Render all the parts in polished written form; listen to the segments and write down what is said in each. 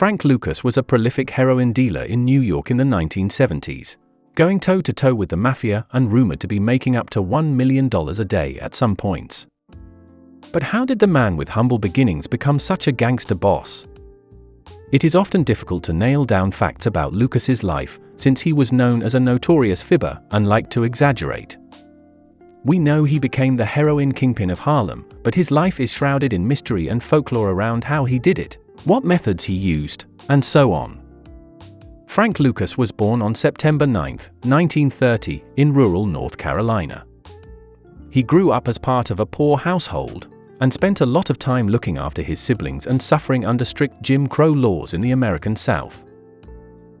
Frank Lucas was a prolific heroin dealer in New York in the 1970s, going toe-to-toe with the mafia and rumored to be making up to $1 million a day at some points. But how did the man with humble beginnings become such a gangster boss? It is often difficult to nail down facts about Lucas's life, since he was known as a notorious fibber and liked to exaggerate. We know he became the heroin kingpin of Harlem, but his life is shrouded in mystery and folklore around how he did it, what methods he used, and so on. Frank Lucas was born on September 9, 1930, in rural North Carolina. He grew up as part of a poor household, and spent a lot of time looking after his siblings and suffering under strict Jim Crow laws in the American South.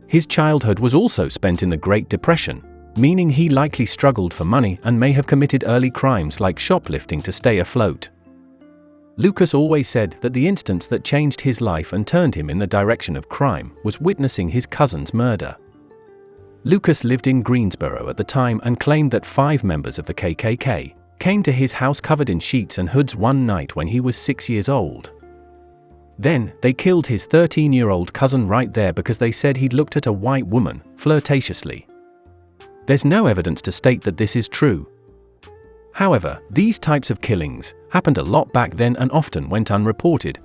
His childhood was also spent in the Great Depression, meaning he likely struggled for money and may have committed early crimes like shoplifting to stay afloat. Lucas always said that the instance that changed his life and turned him in the direction of crime was witnessing his cousin's murder. Lucas lived in Greensboro at the time and claimed that 5 members of the KKK came to his house covered in sheets and hoods one night when he was 6 years old. Then, they killed his 13-year-old cousin right there because they said he'd looked at a white woman, flirtatiously. There's no evidence to state that this is true. However, these types of killings happened a lot back then and often went unreported.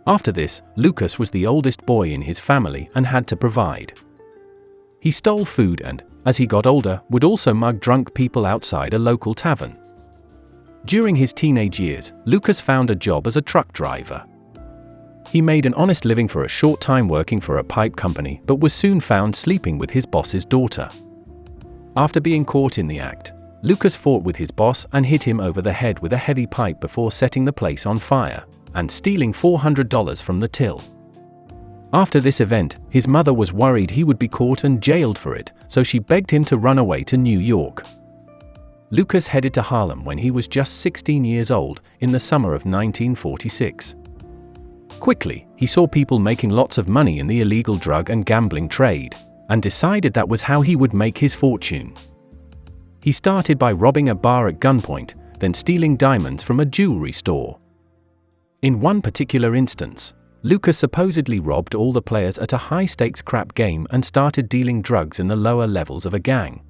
After this, Lucas was the oldest boy in his family and had to provide. He stole food and, as he got older, would also mug drunk people outside a local tavern. During his teenage years, Lucas found a job as a truck driver. He made an honest living for a short time working for a pipe company, but was soon found sleeping with his boss's daughter. After being caught in the act, Lucas fought with his boss and hit him over the head with a heavy pipe before setting the place on fire and stealing $400 from the till. After this event, his mother was worried he would be caught and jailed for it, so she begged him to run away to New York. Lucas headed to Harlem when he was just 16 years old, in the summer of 1946. Quickly, he saw people making lots of money in the illegal drug and gambling trade, and decided that was how he would make his fortune. He started by robbing a bar at gunpoint, then stealing diamonds from a jewelry store. In one particular instance, Lucas supposedly robbed all the players at a high-stakes crap game and started dealing drugs in the lower levels of a gang.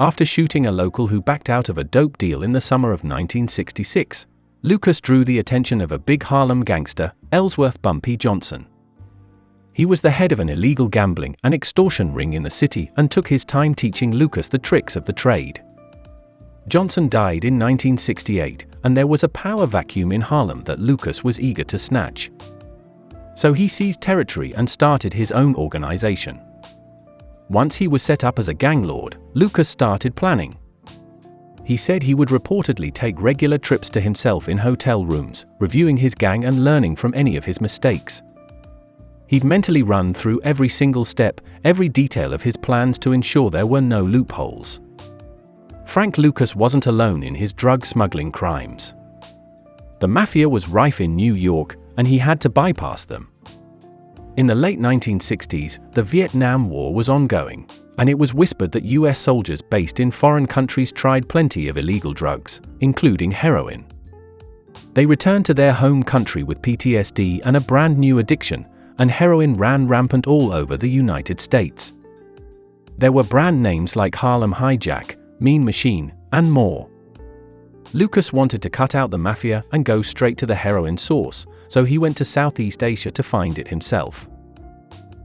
After shooting a local who backed out of a dope deal in the summer of 1966, Lucas drew the attention of a big Harlem gangster, Ellsworth Bumpy Johnson. He was the head of an illegal gambling and extortion ring in the city and took his time teaching Lucas the tricks of the trade. Johnson died in 1968, and there was a power vacuum in Harlem that Lucas was eager to snatch. So he seized territory and started his own organization. Once he was set up as a gang lord, Lucas started planning. He said he would reportedly take regular trips to himself in hotel rooms, reviewing his gang and learning from any of his mistakes. He'd mentally run through every single step, every detail of his plans to ensure there were no loopholes. Frank Lucas wasn't alone in his drug smuggling crimes. The mafia was rife in New York, and he had to bypass them. In the late 1960s, the Vietnam War was ongoing, and it was whispered that US soldiers based in foreign countries tried plenty of illegal drugs, including heroin. They returned to their home country with PTSD and a brand new addiction, and heroin ran rampant all over the United States. There were brand names like Harlem Hijack, Mean Machine, and more. Lucas wanted to cut out the mafia and go straight to the heroin source, so he went to Southeast Asia to find it himself.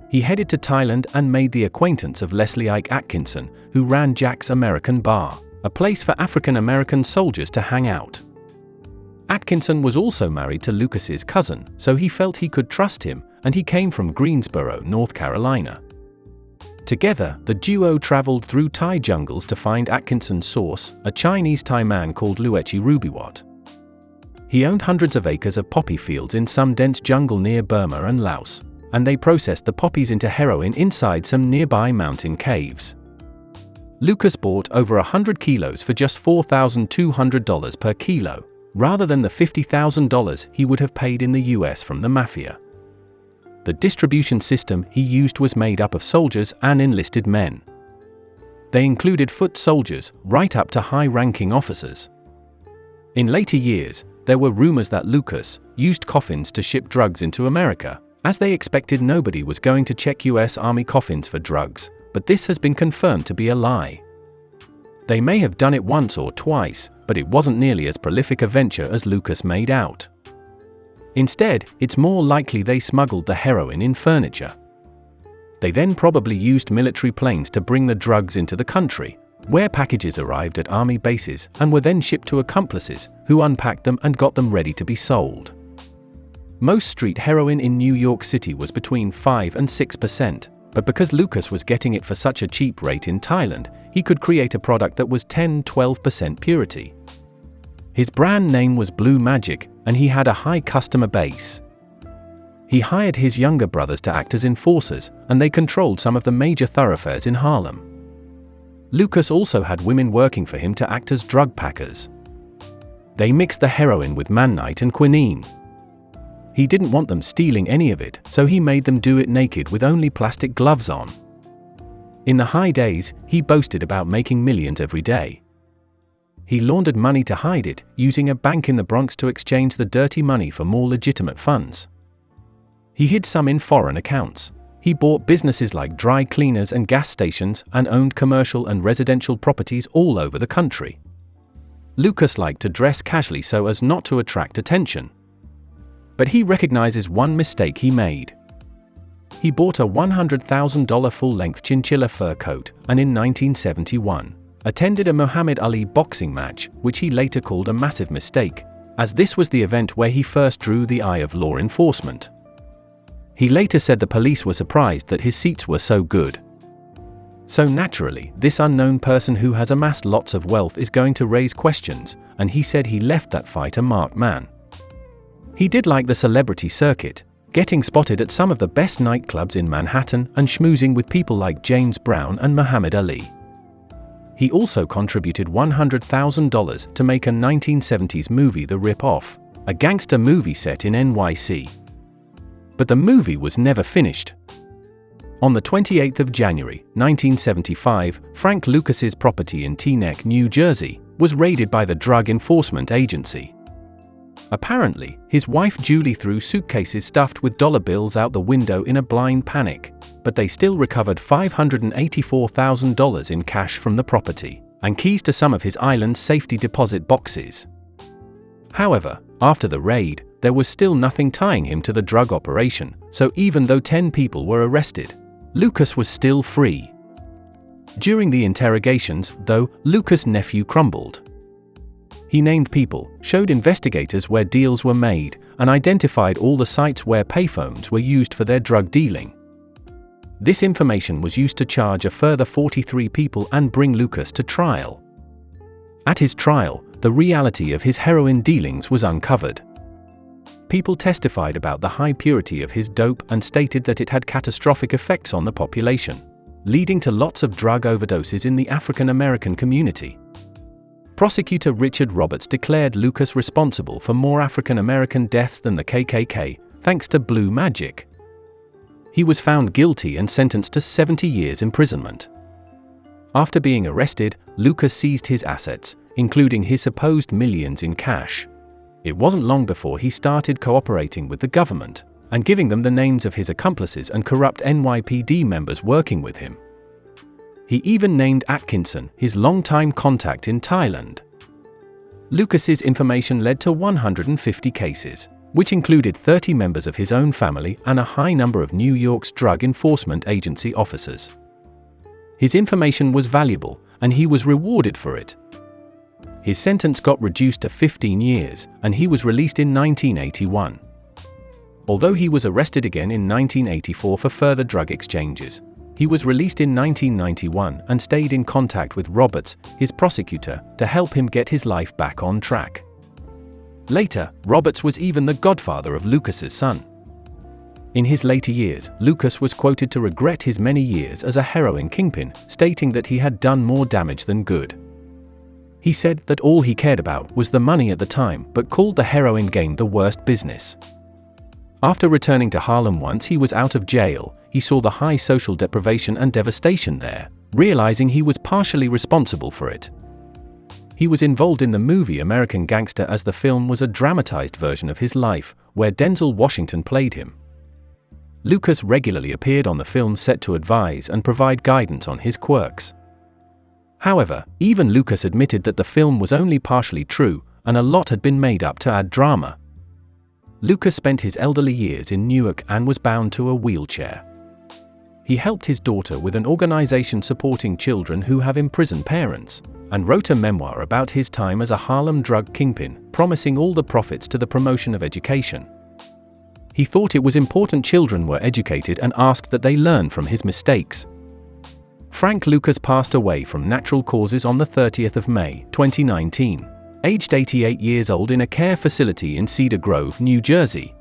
He headed to Thailand and made the acquaintance of Leslie Ike Atkinson, who ran Jack's American Bar, a place for African American soldiers to hang out. Atkinson was also married to Lucas's cousin, so he felt he could trust him, and he came from Greensboro, North Carolina. Together, the duo traveled through Thai jungles to find Atkinson's source, a Chinese Thai man called Luechi Rubiwat. He owned hundreds of acres of poppy fields in some dense jungle near Burma and Laos, and they processed the poppies into heroin inside some nearby mountain caves. Lucas bought over 100 kilos for just $4,200 per kilo, rather than the $50,000 he would have paid in the US from the mafia. The distribution system he used was made up of soldiers and enlisted men. They included foot soldiers, right up to high-ranking officers. In later years, there were rumors that Lucas used coffins to ship drugs into America, as they expected nobody was going to check US Army coffins for drugs, but this has been confirmed to be a lie. They may have done it once or twice, but it wasn't nearly as prolific a venture as Lucas made out. Instead, it's more likely they smuggled the heroin in furniture. They then probably used military planes to bring the drugs into the country, where packages arrived at army bases and were then shipped to accomplices, who unpacked them and got them ready to be sold. Most street heroin in New York City was between 5 and 6%, but because Lucas was getting it for such a cheap rate in Thailand, he could create a product that was 10–12% purity. His brand name was Blue Magic, and he had a high customer base. He hired his younger brothers to act as enforcers, and they controlled some of the major thoroughfares in Harlem. Lucas also had women working for him to act as drug packers. They mixed the heroin with manite and quinine. He didn't want them stealing any of it, so he made them do it naked with only plastic gloves on. In the high days, he boasted about making millions every day. He laundered money to hide it, using a bank in the Bronx to exchange the dirty money for more legitimate funds. He hid some in foreign accounts. He bought businesses like dry cleaners and gas stations and owned commercial and residential properties all over the country. Lucas liked to dress casually so as not to attract attention. But he recognizes one mistake he made. He bought a $100,000 full-length chinchilla fur coat and in 1971, attended a Muhammad Ali boxing match, which he later called a massive mistake, as this was the event where he first drew the eye of law enforcement. He later said the police were surprised that his seats were so good. So naturally, this unknown person who has amassed lots of wealth is going to raise questions, and he said he left that fight a marked man. He did like the celebrity circuit, getting spotted at some of the best nightclubs in Manhattan and schmoozing with people like James Brown and Muhammad Ali. He also contributed $100,000 to make a 1970s movie The Rip-Off, a gangster movie set in NYC. But the movie was never finished. On the 28th of January, 1975, Frank Lucas's property in Teaneck, New Jersey, was raided by the Drug Enforcement Agency. Apparently, his wife Julie threw suitcases stuffed with dollar bills out the window in a blind panic, but they still recovered $584,000 in cash from the property, and keys to some of his island's safety deposit boxes. However, after the raid, there was still nothing tying him to the drug operation, so even though 10 people were arrested, Lucas was still free. During the interrogations, though, Lucas' nephew crumbled. He named people, showed investigators where deals were made, and identified all the sites where payphones were used for their drug dealing. This information was used to charge a further 43 people and bring Lucas to trial. At his trial, the reality of his heroin dealings was uncovered. People testified about the high purity of his dope and stated that it had catastrophic effects on the population, leading to lots of drug overdoses in the African American community. Prosecutor Richard Roberts declared Lucas responsible for more African American deaths than the KKK, thanks to Blue Magic. He was found guilty and sentenced to 70 years imprisonment. After being arrested, Lucas seized his assets, including his supposed millions in cash. It wasn't long before he started cooperating with the government, and giving them the names of his accomplices and corrupt NYPD members working with him. He even named Atkinson his longtime contact in Thailand. Lucas's information led to 150 cases, which included 30 members of his own family and a high number of New York's Drug Enforcement Agency officers. His information was valuable, and he was rewarded for it. His sentence got reduced to 15 years, and he was released in 1981. Although he was arrested again in 1984 for further drug exchanges, he was released in 1991 and stayed in contact with Roberts, his prosecutor, to help him get his life back on track. Later, Roberts was even the godfather of Lucas's son. In his later years, Lucas was quoted to regret his many years as a heroin kingpin, stating that he had done more damage than good. He said that all he cared about was the money at the time, but called the heroin game the worst business. After returning to Harlem once he was out of jail, he saw the high social deprivation and devastation there, realizing he was partially responsible for it. He was involved in the movie American Gangster, as the film was a dramatized version of his life, where Denzel Washington played him. Lucas regularly appeared on the film set to advise and provide guidance on his quirks. However, even Lucas admitted that the film was only partially true, and a lot had been made up to add drama. Lucas spent his elderly years in Newark and was bound to a wheelchair. He helped his daughter with an organization supporting children who have imprisoned parents, and wrote a memoir about his time as a Harlem drug kingpin, promising all the profits to the promotion of education. He thought it was important children were educated and asked that they learn from his mistakes. Frank Lucas passed away from natural causes on the 30th of May, 2019, aged 88 years old in a care facility in Cedar Grove, New Jersey.